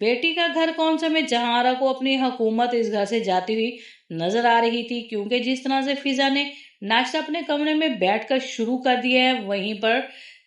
बेटी का घर कौन सा में जहारा को अपनी हुकूमत इस घर से जाती हुई नजर आ रही थी, क्योंकि जिस तरह से फिजा ने नाश्ता अपने कमरे में बैठकर शुरू कर दिया है, वहीं पर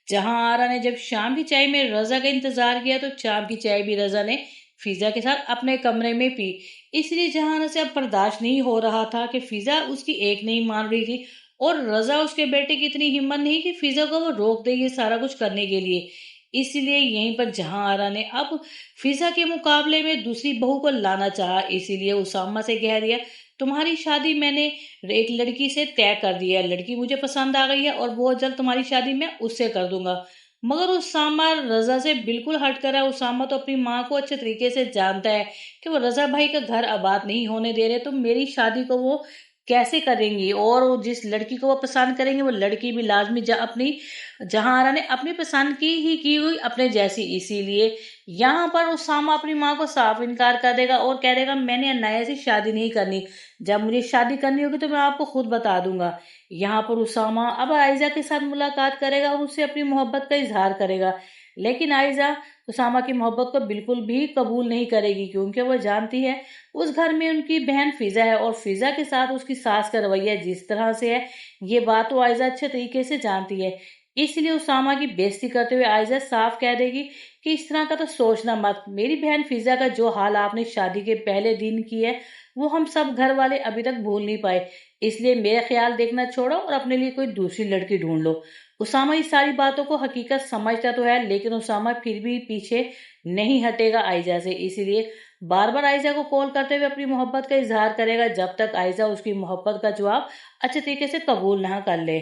जहारा ने जब शाम की चाय में रजा का इंतजार किया तो शाम की चाय भी रजा ने फिजा के साथ अपने कमरे में पी। इसलिए जहाना से अब बर्दाश्त नहीं हो रहा था कि फिजा उसकी एक नहीं मान रही थी, और रजा उसके बेटे की इतनी हिम्मत नहीं कि फिजा को वो रोक दे ये सारा कुछ करने के लिए। इसलिए यहीं पर जहां ने अब फिजा के मुकाबले में दूसरी बहू को लाना चाहा। इसीलिए उसामा से कह दिया, तुम्हारी शादी मैंने एक लड़की से तय कर दिया है, लड़की मुझे पसंद आ गई है और बहुत जल्द तुम्हारी शादी मैं उससे कर दूंगा। मगर उसामा रजा से बिल्कुल हट कर है। उसामा तो अपनी माँ को अच्छे तरीके से जानता है कि वो रजा भाई का घर आबाद नहीं होने दे रहे, तो मेरी शादी को वो कैसे करेंगी, और वो जिस लड़की को वो पसंद करेंगे वो लड़की भी लाजमी अपनी जहां ने अपनी पसंद की हुई अपने जैसी। इसीलिए यहाँ पर उसामा अपनी माँ को साफ इनकार कर देगा और कह देगा, मैंने अन्याय से शादी नहीं करनी, जब मुझे शादी करनी होगी तो मैं आपको खुद बता दूंगा। यहाँ पर उसामा अब आयजा के साथ मुलाकात करेगा और उससे अपनी मोहब्बत का इजहार करेगा, लेकिन आयजा उसामा की मोहब्बत को बिल्कुल भी कबूल नहीं करेगी, क्योंकि वह जानती है उस घर में उनकी बहन फिजा है और फिजा के साथ उसकी सास का रवैया जिस तरह से है, ये बात तो आयजा अच्छे तरीके से जानती है। इसलिए उसामा की बेइज्जती करते हुए आयजा साफ कह देगी कि इस तरह का तो सोचना मत, मेरी बहन फिजा का जो हाल आपने शादी के पहले दिन की है वो हम सब घर वाले अभी तक भूल नहीं पाए, इसलिए मेरा ख्याल देखना छोड़ो और अपने लिए कोई दूसरी लड़की ढूंढ लो। उसामा इस सारी बातों को हकीकत समझता तो है, लेकिन उसामा फिर भी पीछे नहीं हटेगा आयजा से। इसीलिए बार बार आयजा को कॉल करते हुए अपनी मोहब्बत का इजहार करेगा, जब तक आयजा उसकी मोहब्बत का जवाब अच्छे तरीके से कबूल ना कर ले।